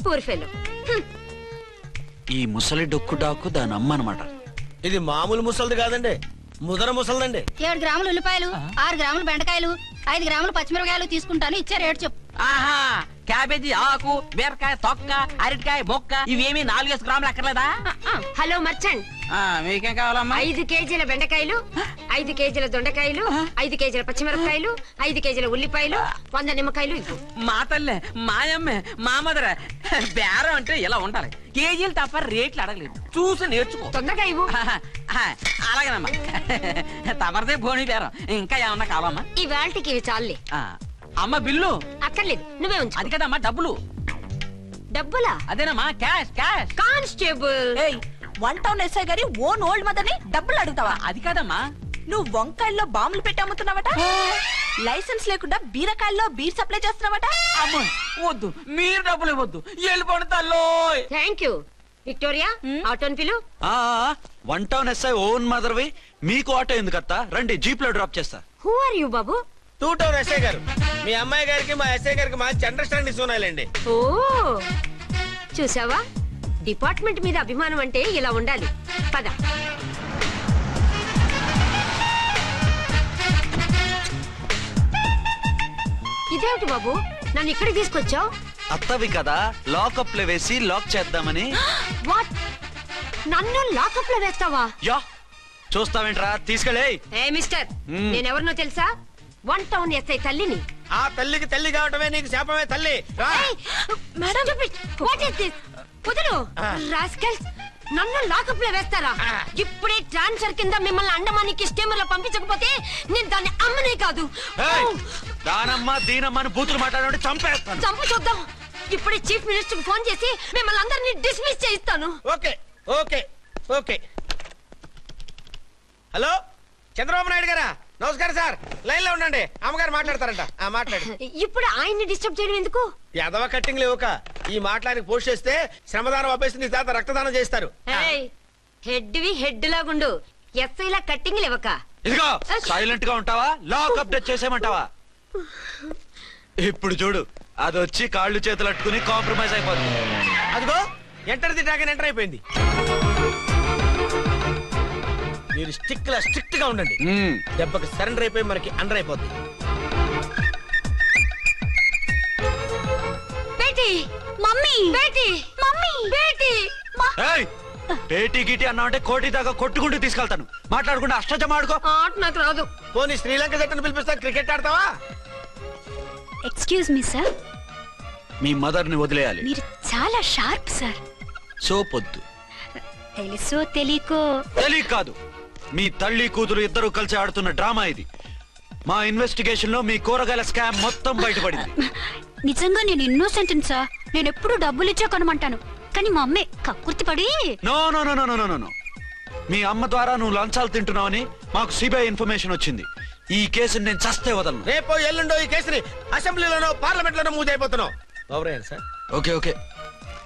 Poor fellow. ఈ ముసలి డొక్కు డాకు దాని అమ్మ అన్నమాట. ఇది మామూలు ముసలిది కాదండి, ముదర ముసలిదండి. 7 గ్రాములు ఉల్లిపాయలు, 6 గ్రాములు బెండకాయలు, 5 గ్రాములు పచ్చిమిరపకాయలు తీసుకుంటాను. ఇచ్చే రేటు చెప్పు. ఆహా, క్యాబేజీ ఆకు, బీరకాయ తొక్క, అరటికాయ బొక్క ఇవేమి 4 గ్రాములు అక్కర్లేదా? హలో మర్చండ్, మీకేం కావాలమ్మా? 5 కేజీల బెండకాయలు, 5 కేజీల దొండకాయలు, 5 కేజీల పచ్చిమిరపకాయలు, 5 కేజీల ఉల్లిపాయలు, 100 నిమ్మకాయలు ఇవ్వు. మా తల్లే, మాయమ్మే, మా మదర బేరం అంటే ఇలా ఉండాలి. కేజీలు తప్ప రేట్లు అడగలేదు, చూసి నేర్చుకో. తొందరగా ఇవ్వు. అలాగేనమ్మా, తమరిదే భోని బేరం. ఇంకా ఏమన్నా కావాలమ్మా? ఈ వేల్టికి ఇవి చాలులే. అమ్మ బిల్లు అక్కర్లేదు, నువ్వే ఉంచు. అది కదమ్మా డబ్బులు. డబ్బులా? అదేనమ్మా, cash cash. Constable, 1 town SI గారి ఓన్ ఓల్డ్ మదర్ ని డబ్బులు అడుగుతావా? అది కాదమ్మా, నువ్వు వంకాయల్లో బాంబులు పెట్టి అమ్ముతున్నావట, లైసెన్స్ లేకుండా బీరకాయల్లో బీర్ సప్లై చేస్తున్నావట. అమ్మో వద్దు, మీరు డబ్బులు ఇవ్వద్దు, వెళ్ళిపోండి తల్లో. Thank you. విక్టోరియా, ఆటోన్ పిలు. 1 టౌన్ ఎస్ఐ ఓన్ మదర్వి, మీకు ఆటో ఎందుకత్తా? రండి, జీప్ లో డ్రాప్ చేస్తా. హూ ఆర్ యూ బాబు? 2 టౌన్ ఎస్ఐ గారు, మీ అమ్మాయి గారికి మా ఎస్ఐ గారికి మంచి అండర్స్టాండింగ్ ఉన్నాయండి. ఓ చూసావా, డిపార్ట్మెంట్ మీద అభిమానం అంటే ఇలా ఉండాలి. పద. ఇదేమిటి బాబు, నన్ను ఇక్కడికి తీసుకొచ్చావు? అత్తవి కదా, లాకప్ లో వేసి లాక్ చేద్దామని. వాట్, నన్ను లాకప్ లో వేస్తావా? యా, చూస్తావేంట్రా, తీసుకెళ్ళే. ఏ మిస్టర్, నేనెవరినో తెలుసా? 1 టౌన్ ఎస్ఐ తల్లిని. ఆ తల్లికి తల్లి కావటమే నీకు శాపమే తల్లి. నన్ను లాకప్ లో వేస్తారా? ఇప్పుడే ట్రాన్స్ఫర్ కింద మిమ్మల్ని అండమానికి స్టీమర్ లో పంపించకపోతే నేను దాన్ని అమ్మనే కాదు, దానమ్మ దీనమ్మ అని బూతులు మాట్లాడే చంపేస్తాను. చంపు చూద్దాం. ఇప్పుడే చీఫ్ మినిస్టర్ కి ఫోన్ చేసి మిమ్మల్ని అందరినీ డిస్మిస్ చేయిస్తాను. Okay okay okay. Hello, Chandrababu Naidu గారా? నమస్కారం సార్, లైన్ లో ఉండండి, అమ్మగారు మాట్లాడతారంట. మాట్లాడు. ఇప్పుడు ఆయన్ని డిస్టర్బ్ చేయడం ఎందుకు? ఎదవ కట్టింగ్ లేవుక ఈ మాట్లాడికి పోస్ట్ చేస్తే శ్రమదానం అభ్యసి నీ తాత రక్తదానం చేస్తారు. హెడ్ హెడ్ లాగుండు, ఎస్ఐ లా కట్టింగ్ లేవక. ఇదిగో సైలెంట్ గా ఉంటావా, లాక్ అప్డేట్ చేసేయమంటావా? ఇప్పుడు చూడు, అది వచ్చి కాళ్ళు చేతులు అట్టుకుని కాంప్రమైజ్ అయిపోతుంది. అదిగో ఎంటర్ ది డ్రాగన్ ఎంటర్ అయిపోయింది. మీరు స్ట్రిక్ట్ గా ఉండండి, దెబ్బకి సరెండర్ అయిపోయి మనకి అండర్ అయిపోద్ది. బేటీ, మమ్మీ, బేటీ, మమ్మీ, బేటీ. పేటీ గిటి అన్నావంటే కోటి దాకా కొట్టుకుంటూ తీసుకెళ్తాను. మాట్లాడకుండా అష్టజమ ఆడుకో. ఆట నాకు రాదు. పోనీ శ్రీలంక జట్టును పిలిపిస్తా, క్రికెట్ ఆడతావా? ఎక్స్క్యూజ్ మీ సార్, మీ మదర్ ని వదిలేయాలి. మీరు చాలా షార్ప్ సార్. సోపొద్దు. తెలుసో తెలియకో. తెలియక కాదు, మీ తల్లి కూతురు ఇద్దరు కలిసి ఆడుతున్న డ్రామా ఇది. మా ఇన్వెస్టిగేషన్ లో మీ కూరగాయల స్కామ్ మొత్తం బయటపడింది. నిజంగా నేను ఇన్నోసెంట్ సార్, నేను ఎప్పుడు డబ్బులు ఇచ్చా కొనమంటాను, కానీ మా అమ్మే కక్కుర్తి పడి. No no no no no no, మీ అమ్మ ద్వారా నువ్వు లంచాలు తింటున్నావని మాకు సిబిఐ ఇన్ఫర్మేషన్ వచ్చింది. ఈ కేసుని నేను చస్తే వదలను. రేపో ఎల్లుండో ఈ కేసుని అసెంబ్లీలోనో పార్లమెంట్ లోనో మూవ్ అయిపోతున్నావు. సార్ ఓకే ఓకే,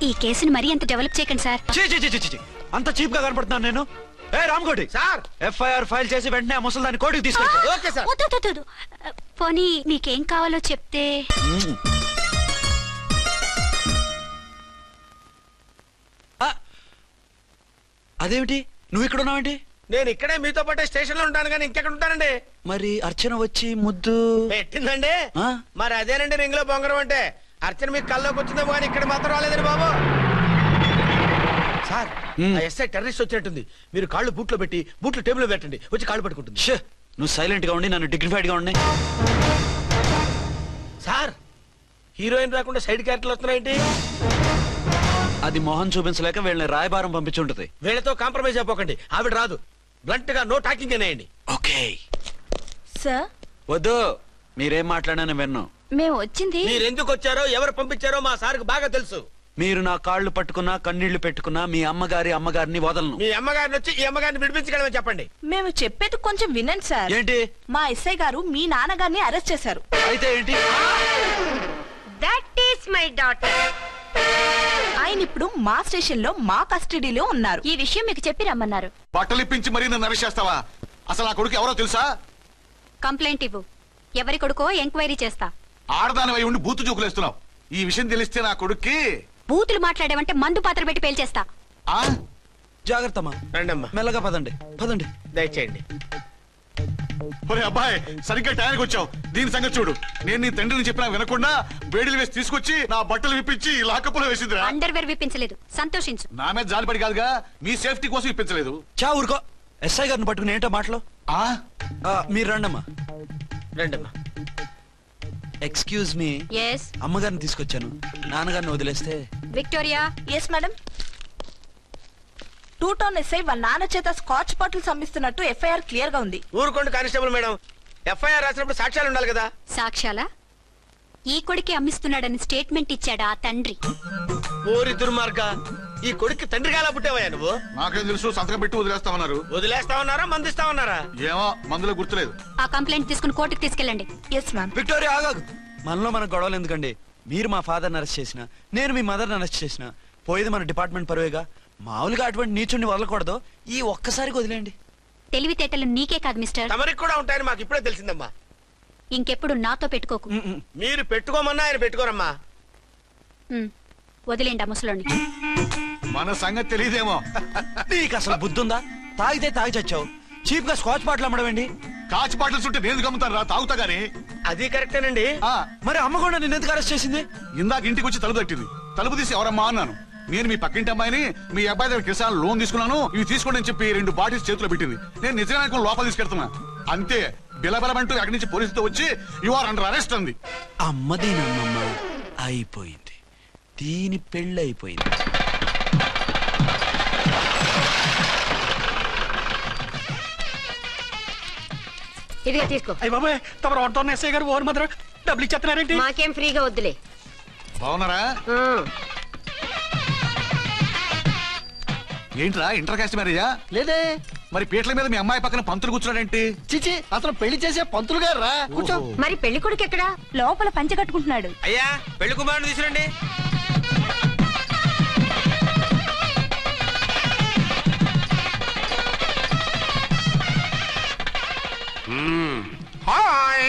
ఈ కేసుని మరీ అంత డెవలప్ చేయకండి సార్. అంత చీప్ గా కనపడుతున్నాను నేను? ఏ రామ్కోటి సార్, ఎఫ్ఐఆర్ ఫైల్ చేసి వెంటనే ఆ ముసలి దాన్ని కోర్టుకి తీసుకెళ్ళి. Okay sir. పోనీ మీకేం కావాలో చెప్తే. అదేమిటి, నువ్వు ఇక్కడ ఉన్నావేంటి? నేను ఇక్కడే మీతో పాటే స్టేషన్ లో ఉంటాను, కానీ ఇంకెక్కడ ఉంటానండి? మరి అర్చన వచ్చి ముద్దు పెట్టిందండి. మరి అదేనండి రింగ్ లో బొంగరం అంటే. అర్చన మీకు కల్లోకి వచ్చిందేమో కానీ ఇక్కడ మాత్రం రాలేదండి బాబు. సార్, ఎస్ఐ టెర్రరిస్ట్ వచ్చినట్టుంది. మీరు కాళ్ళు బూట్లో పెట్టి బూట్లు టేబుల్ లో పెట్టండి, వచ్చి కాళ్ళు పట్టుకుంటుంది. నువ్వు సైలెంట్ గా ఉండి నన్ను డిగ్నిఫైడ్ గా ఉండి. సార్, హీరోయిన్ రాకుండా సైడ్ క్యారెక్టర్లు వస్తున్నాయేంటి? అది మొహం చూపించలేక వీళ్ళని రాయబారం పంపించుంటది. వీళ్ళతో కాంప్రమైజ్ అయిపోకండి, ఆవిడ రాదు. బ్లంట్ గా నో టాకింగ్ అనేయండి. Okay sir. వద్దు, మీరేం మాట్లాడానని విన్నాం. మేము వచ్చింది, మీరెందుకు వచ్చారో ఎవరు పంపించారో మా సార్కి బాగా తెలుసు. మీరు నా కాళ్ళు పట్టుకున్నా కన్నీళ్లు పెట్టుకున్నా మీ అమ్మగారిని వదలను. మీ అమ్మగారిని వచ్చి ఈ అమ్మగారిని విడిపించగలమని చెప్పండి. మేము చెప్పేది కొంచెం వినండి సార్. ఏంటి? మా ఎస్ఐ గారు మీ నాన్నగారిని అరెస్ట్ చేశారు. అయితే ఏంటి? That is my daughter. ఆయన ఇప్పుడు మా స్టేషన్ లో మా కస్టడీలో ఉన్నారు. ఈ విషయం మీకు చెప్పి రమ్మన్నారు. బట్టలిప్పించి మరీ నన్ను అరెస్ట్ చేస్తావా? అసలు ఆ కొడుకు ఎవరో తెలుసా? కంప్లైంట్ ఇవ్వు, ఎవరి కొడుకో ఎంక్వైరీ చేస్తా. ఆడదానివై ఉండి బూతు చూకులేస్తున్నావు. ఈ విషయం తెలిస్తే నా కొడుక్కి బూతులు మాట్లాడావంటే మందు పాత్ర పెట్టి పేల్చేస్తా. ఆ? జాగ్రత్తమ్మా, రండమ్మా, మెల్లగా పదండి పదండి. దయచేయండి. ఒరే అబ్బాయి, సరిగ్గా టయానికి వచ్చావు. దీని సంగతి చూడు. నేను నీ తండ్రిని చెప్పినా వినకుండా వేడిలు వేసి తీసుకొచ్చి నా బట్టలు విప్పించి లాకప్పులో వేసిందిరా. అండర్వేర్ విప్పించలేదు, సంతోషించు. నా మీద జాలిపడి కాదుగా, మీ సేఫ్టీ కోసం ఇప్పించలేదు. చా ఊరుకో. ఎస్ఐ గారిని పట్టుకుని ఏంటో మాటలు. ఆ? మీరు రండమ్మా. రండమ్మా. Excuse me. ఎస్ అమ్మగారిని తీసుకొచ్చాను. నాన్నగారిని వదిలేస్తే. Victoria. Yes madam. 2 town SI వాళ్ళ నాన్న చేత స్కాచ్ బాటిల్స్ అమ్మిస్తున్నట్టు ఎఫ్ఐఆర్ క్లియర్ గా ఉంది. ఊరుకోండి కానిస్టేబుల్ మేడం, ఎఫ్ఐఆర్ రాసినప్పుడు సాక్ష్యాలు ఉండాలి కదా. సాక్ష్యాలా? ఈ కొడుకే అమ్మిస్తున్నాడని స్టేట్మెంట్ ఇచ్చాడా ఆ తండ్రి? ఓరి దుర్మార్గ, ఈ కొడుక్కి తండ్రిగా ఎలా పుట్టావయ్యా నువ్వు? నాకేం తెలుసు, సంతకం పెట్టి వదిలేస్తామన్నారు. వదిలేస్తామన్నారా మందిస్తామన్నారా? ఏమో, మందులో గుర్తులేదు. ఆ కంప్లైంట్ తీసుకుని కోర్టుకు తీసుకెళ్ళండి. Yes ma'am. విక్టోరియా ఆగాగు. మనలో మన గొడవలు ఎందుకండి? మీరు మా ఫాదర్ని అరెస్ట్ చేసిన, నేను మీ మదర్ని అరెస్ట్ చేసిన, పోయేది మన డిపార్ట్మెంట్ పరువేగా. మామూలుగా అటువంటి నీచుడిని వదలకూడదు. ఈ ఒక్కసారికి వదిలేండి. తెలివితేటలు నీకే కాదు మిస్టర్, తమరికి కూడా ఉంటాయని మాకు ఇప్పుడే తెలిసిందమ్మా. ఇంకెప్పుడు నాతో పెట్టుకోకు. మీరు పెట్టుకోమన్నా ఆయన పెట్టుకోరమ్మా. వదిలేండి ఆ ముసలోని. మన సంగతి తెలియదేమో. నీకు అసలు బుద్ధుందా? తాగితే తాగి చచ్చావు. చీప్ గా స్కాచ్ బాటిల్ అమ్మడమేంటి? కాచి బాటిల్స్ ఉంటే నేను గమ్ముతాను రా, తాగుతా గానీ. అది కరెక్టేనండి. మరి అమ్మ కూడా నిన్ను ఎందుకు అరెస్ట్ చేసింది? ఇందాక ఇంటికి వచ్చి తలుపు తట్టింది. తలుపు తీసి ఎవరమ్మా అన్నాను. నేను మీ పక్కింటి అమ్మాయిని, మీ అబ్బాయి దగ్గర కిసాన్ లోన్ తీసుకున్నాను, ఇవి తీసుకోండి అని చెప్పి 2 బాటిల్స్ చేతిలో పెట్టింది. నేను నిజంగా లోపల తీసుకెళ్తున్నా. అంతే, బిలబలమంటూ అక్కడి నుంచి పోలీసుతో వచ్చి యు ఆర్ అండర్ అరెస్ట్ అంది. అమ్మదేనమ్మమ్మ అయిపోయింది. దీని పెళ్ళి అయిపోయింది. ఇదిగా తీసుకో. అయ్య బాబాయ్, తమరు ఆటోన్ ఎస్ఐ గారు ఓన్ మాత్రం డబ్బులు ఇచ్చేస్తున్నారేంటి? మాకేం ఫ్రీగా వద్దులే. బాగున్నారా? ఏంట్రా, ఇంటర్ కాస్ట్ మ్యారేజా? లేదే. మరి పీటల మీద మీ అమ్మాయి పక్కన పంతులు కూర్చున్నాడేంటి? చిచి, అతను పెళ్లి చేసే పంతులు గారు రా. కూర్చో. మరి పెళ్లి కొడుకు ఎక్కడా? లోపల పంచె కట్టుకుంటున్నాడు. అయ్యా, పెళ్లి కుమారుని తీసుకురండి. హాయ్.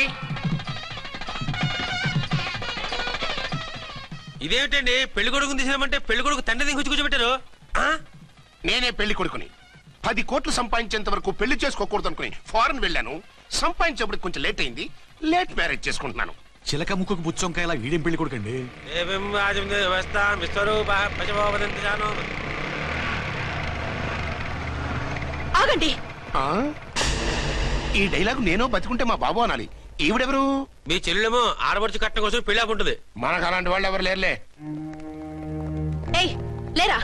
ఇదేమిటండి, పెళ్లి కొడుకుని తీసినామంటే పెళ్లి కొడుకు తండ్రి దిగి కూర్చోబెట్టారు. నేనే పెళ్లి కొడుకుని. 10 కోట్లు సంపాదించేంత వరకు పెళ్లి చేసుకోకూడదు అనుకుని ఫారెన్ వెళ్ళాను. సంపాదించేప్పుడు కొంచెం లేట్ అయింది. లేట్ మ్యారేజ్ చేసుకుంటున్నాను. చిలక ముక్కుకు బుచ్చొంకాయలా వీడేం పెళ్లి కొడుకండి? ఆగండి. ఈ డైలాగ్ నేను బతికుంటే మా బాబు అనాలి. ఈవిడెవరు? మీ చెల్లెమో ఆడబడుచు కట్టడం కోసం పెళ్లి ఆకుంటుంది. మనకు అలాంటి వాళ్ళు ఎవరు లేరులే. ఏయ్ లేరా.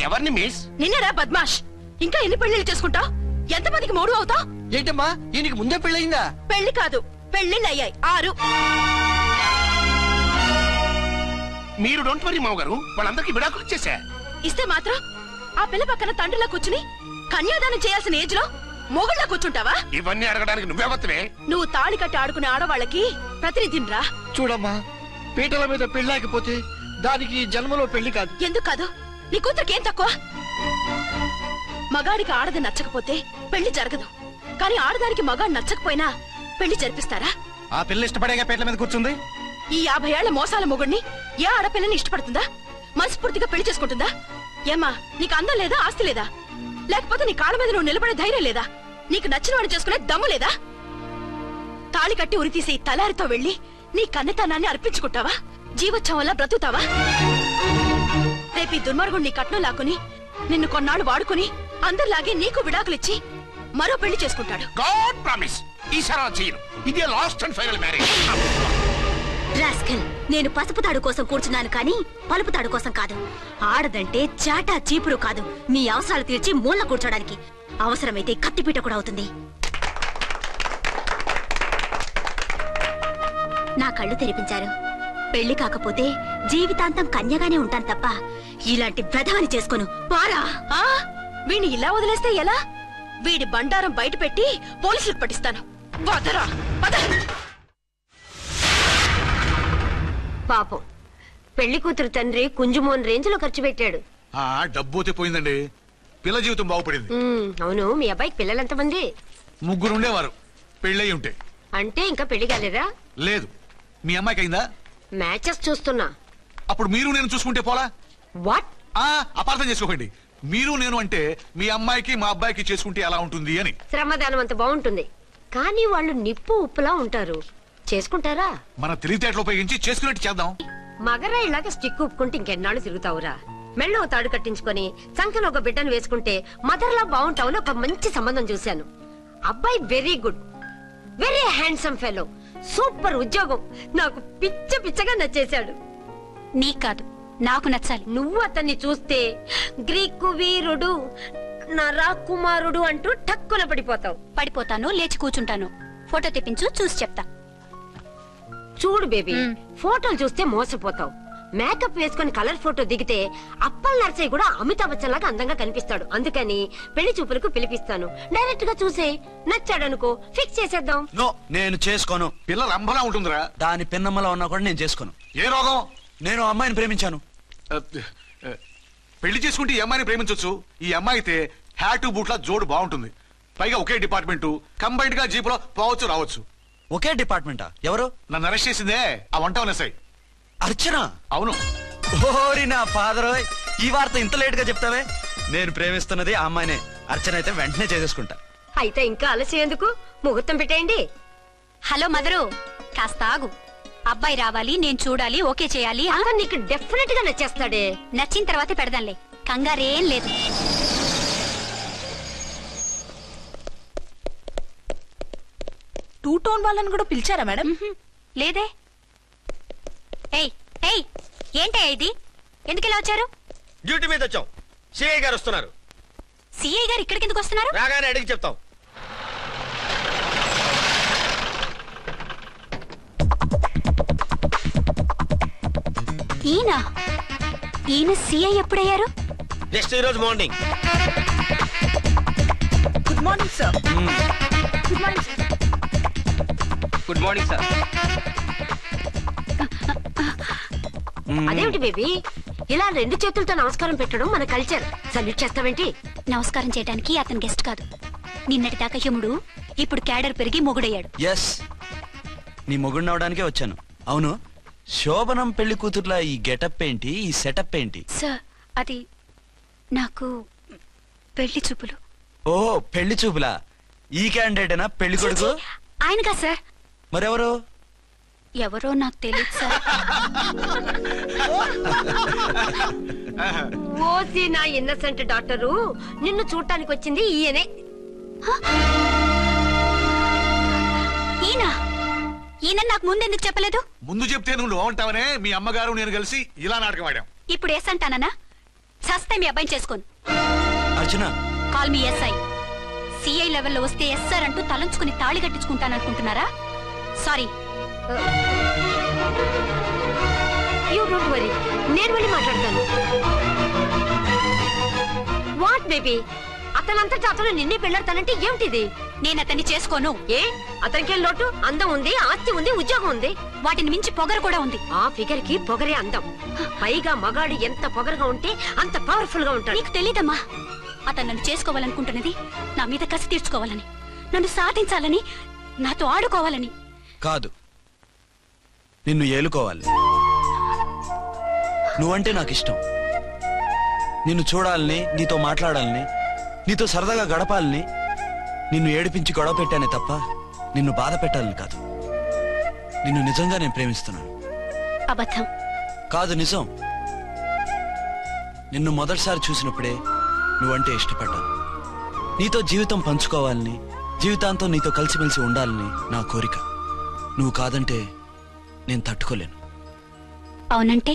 ఎవరిని మిస్? నిన్నరా బద్మాష్. ఇంకా ఎన్ని పెళ్లిళ్ళు చేసుకుంటావు? ఎంతమందికి మూడు అవుతావు? ఏంటమ్మా, ఈయనకి ముందే పెళ్ళయిందా? పెళ్లి కాదు, పెళ్లిళ్ళు అయ్యాయి 6. మీరు డోంట్ వరీ మామగారు, వాళ్ళందరికీ విడాకులు ఇచ్చేసా. ఇస్తే మాత్రం ఆ పిల్ల పక్కన తండ్రిలా కూర్చుని కన్యాదానం చేయాల్సిన ఏజ్ లో మొగుళ్ళ కూర్చుంటావా? ఇవన్నీ అడగడానికి నువ్వెవత్తవే? నువ్వు తాళి కట్టి ఆడుకునే ఆడవాళ్ళకి ప్రతినిధిరా. చూడమ్మా, పీటల మీద పెళ్ళాకపోతే దానికి జన్మలో పెళ్లి కాదు. ఎందుకు కాదు? నీ కూతురికేం తక్కువ? మగాడికి ఆడది నచ్చకపోతే పెళ్లి జరగదు. కానీ ఆడదానికి మగాడు నచ్చకపోయినా పెళ్లి జరిపిస్తారా? ఆ పిల్ల ఇష్టపడేగా పీటల మీద కూర్చుంది. ఈ 50 ఏళ్ల మోసాల మొగుడిని ఏ ఆడపిల్లని ఇష్టపడుతుందా? మనస్ఫూర్తిగా పెళ్లి చేసుకుంటుందా? ఏమ్మా, నీకు అందం లేదా, ఆస్తి లేదా? లేకపోతే నీ కాళ్ళ మీద నువ్వు నిలబడే ధైర్యం లేదా? నీకు నచ్చిన వాడిని చేసుకునే దమ్ము లేదా? తాళి కట్టి ఉరితీసే ఈ తలారితో వెళ్లి నీ కన్నెతనాన్ని అర్పించుకుంటావా? జీవోత్సవం వల్ల బ్రతుకుతావా? రేపు ఈ దుర్మార్గుడు నీ కట్నం లాక్కుని నిన్ను కొన్నాళ్ళు వాడుకుని అందరిలాగే నీకు విడాకులిచ్చి మరో పెళ్లి చేసుకుంటాడు. గాడ్ ప్రామిస్, ఈసారి చేయను. ఇదే last and final marriage. Rascal, నేను పసుపు తాడు కోసం కూర్చున్నాను కానీ పలుపు తాడు కోసం కాదు. ఆడదంటే చాటా చీపురు కాదు, మీ అవసరాలు తీర్చి మూల కూర్చోడానికి. అవసరమైతే కత్తిపీట కూడా అవుతుంది. నా కళ్ళు తెరిపించారు. పెళ్లి కాకపోతే జీవితాంతం కన్యగానే ఉంటాను తప్ప ఇలాంటి బ్రధవని చేసుకోను. పారా. వీణ్ణి ఇలా వదిలేస్తే ఎలా? వీడి బండారం బయట పెట్టి పోలీసులకు పట్టిస్తాను. వదరా, వద. పాపం, పెళ్లి కూతురు తండ్రి కుంజుమోన్ రేంజ్ లో ఖర్చు పెట్టాడు. డబ్బు పోయిందండి. పిల్ల జీవితం బాగుపడింది. అవును, మీ అబ్బాయికి పిల్లలెంతమంది? 3 ఉండేవారు. పెళ్ళయి ఉంటే. అంటే ఇంకా పెళ్లి కాలేదా? లేదు. మీ అమ్మాయికి అయిందా? మ్యాచెస్ చూస్తున్నా. అప్పుడు మీరు నేను చూసుకుంటే పోలా? వాట్? అపార్థం చేసుకోకండి. మీరు నేను అంటే మీ అమ్మాయికి మా అబ్బాయికి చేసుకుంటే ఎలా ఉంటుంది అని. శ్రమదానం అంత బాగుంటుంది, కానీ వాళ్ళు నిప్పు ఉప్పులా ఉంటారు. చేసుకుంటారా? మన తెలివితేటలు ఉపయోగించి చేసుకున్నట్టు చేద్దాం. మగరా ఇలాగ స్టిక్ ఉప్పుకుంటే ఇంకెన్నాళ్ళు తిరుగుతావురా? మెళ్ళో తాడు కట్టించుకొని చంకలో ఒక బిడ్డను వేసుకుంటే మదర్లా బాగుంటావుని ఒక మంచి సంబంధం చూశాను. అబ్బాయి very good, very handsome fellow, super ఉద్యోగం. నాకు పిచ్చగా నచ్చేశాడు. నీకు కాదు, నాకు నచ్చాలి. నువ్వు అతన్ని చూస్తే గ్రీకు వీరుడు, నా రాకుమారుడు అంటూ టక్కున పడిపోతావు. పడిపోతాను, లేచి కూర్చుంటాను. ఫోటో తెప్పించు, చూసి చెప్తా. చూడు బేబీ, ఫోటోలు చూస్తే మోసపోతావు. మేకప్ వేసుకుని కలర్ ఫోటో దిగితే అప్పల్ నర్సయ్య కూడా అమితాబ్ బచ్చన్ లాగా అందంగా కనిపిస్తాడు. అందుకని పెళ్లి చూపులకు పిలిపిస్తాను. డైరెక్ట్ గా చూసే నచ్చాడనుకో ఫిక్స్ చేసేద్దాం. నో, నేను చేసుకోను. పిల్ల రంభలా ఉంటుందిరా. దాని పిన్నమ్మలా ఉన్నా కూడా నేను చేసుకోను. ఏ రోగం? నేను అమ్మాయిని ప్రేమించాను. పెళ్లి చేసుకుంటే ఈ అమ్మాయిని ప్రేమించొచ్చు. ఈ అమ్మాయి అయితే హ్యాటు బూట్ల జోడు బాగుంటుంది. పైగా ఒకే డిపార్ట్మెంట్, కంబైన్డ్ గా జీపులో పోవచ్చు రావచ్చు. ఒకే డిపార్ట్మెంటా? ఎవరు? నన్ను అరెస్ట్ చేసిందే ఆ వంట ఎస్ఐ అర్చన. అవును. ఓరి నా ఫాదర్, ఈ వార్త ఇంత లేట్ గా చెప్తావే? నేను ప్రేమిస్తున్నది ఆ అమ్మాయినే. అర్చన అయితే వెంటనే చేసేసుకుంటా. అయితే ఇంకా ఆలస్యం ఎందుకు? ముహూర్తం పెట్టేయండి. హలో మదరు, కాస్త ఆగు. అబ్బాయి రావాలి, నేను చూడాలి, ఓకే చేయాలి. అతను నీకు డెఫినెట్ గా నచ్చేస్తాడే. నచ్చిన తర్వాత పెడదాంలే, కంగారేం లేదు. టూ టోన్ వాళ్ళని కూడా పిలిచారా మేడం? లేదే. ఏయ్ ఏయ్, ఏంటయ్యా ఇది? ఎందుకు ఇలా వచ్చారు? డ్యూటీ మీద వచ్చాం. సిఐ గారు వస్తున్నారు. సిఐ గారు ఇక్కడికి ఎందుకు వస్తున్నారు? రాగానే అడిగి చెప్తాం. ఈయన సిఐ ఎప్పుడయ్యారు? జస్ట్ ఈ రోజు morning. Good morning sir. Good morning sir. Good morning sir. అదేమిటి బేబీ, ఇలా రెండు చేతులతో నమస్కారం పెట్టడం మన కల్చర్. సల్యూట్ చేస్తావేంటి? నమస్కారం చేయడానికి అతను గెస్ట్ కాదు. నిన్నటి దాకా యముడు, ఇప్పుడు క్యాడర్ పెరిగి మొగుడయ్యాడు. ఎస్, నీ మొగుడిని అవడానికే వచ్చాను. అవును, శోభనం పెళ్లి కూతుర్లా ఈ గెటప్ ఏంటి, ఈ సెటప్ ఏంటి? సార్, అది నాకు పెళ్లి చూపులు. ఓ, పెళ్లి చూపులా? ఈ క్యాండిడేటేనా పెళ్లి కొడుకు? ఆయనగా సార్. మరెవరు? ఎవరో నాకు తెలియదు సార్. ఓసి నా ఇన్నసెంట్ డాక్టరు, నిన్ను చూడటానికి వచ్చింది ఈయనే. ఈయన నాకు ముందెందుకు చెప్పలేదు? ముందు చెప్తే నువ్వు బాగుంటావనే మీ అమ్మగారు నేను కలిసి ఇలా నాటకం ఆడాం. ఇప్పుడు ఎస్ అంటానా? సస్తే మీ అబ్బాయిని చేసుకోను. అర్చన, కాల్ మీ ఎస్ఐ. సిఐ లెవెల్లో వస్తే ఎస్ఆర్ అంటూ తలంచుకుని తాళి కట్టించుకుంటాననుకుంటున్నారా? సారీ. యూ డోంట్ వరీ, నేను వెళ్ళి మాట్లాడతాను. వాట్ బేబీ, అతనంతటా అతను నిన్నే పెళ్ళాడతానంటే ఏమిటిది? నేను అతన్ని చేసుకోను. ఏ, అతనికేం లోటు? అందం ఉంది, ఆస్తి ఉంది, ఉద్యోగం ఉంది. వాటిని మించి పొగరు కూడా ఉంది. ఆ ఫిగర్ కి పొగరే అందం. పైగా మగాడు ఎంత పొగరుగా ఉంటే అంత పవర్ఫుల్ గా ఉంటాడు. నీకు తెలీదమ్మా, అతను నన్ను చేసుకోవాలనుకుంటున్నది నా మీద కసి తీర్చుకోవాలని, నన్ను సాధించాలని, నాతో ఆడుకోవాలని కాదు, నిన్ను ఏలుకోవాలి. నువ్వంటే నాకు ఇష్టం. నిన్ను చూడాలని, నీతో మాట్లాడాలని, నీతో సరదాగా గడపాలని, నిన్ను ఏడిపించి గొడవ పెట్టానే తప్ప నిన్ను బాధ పెట్టాలని కాదు. నిన్ను నిజంగా నేను ప్రేమిస్తున్నాను. అబద్ధం కాదు, నిజం. నిన్ను మొదటిసారి చూసినప్పుడే నువ్వంటే ఇష్టపడ్డాను. నీతో జీవితం పంచుకోవాలని, జీవితాంతం నీతో కలిసిమెలిసి ఉండాలని నా కోరిక. నువ్వు కాదంటే నేను తట్టుకోలేను. అవునంటే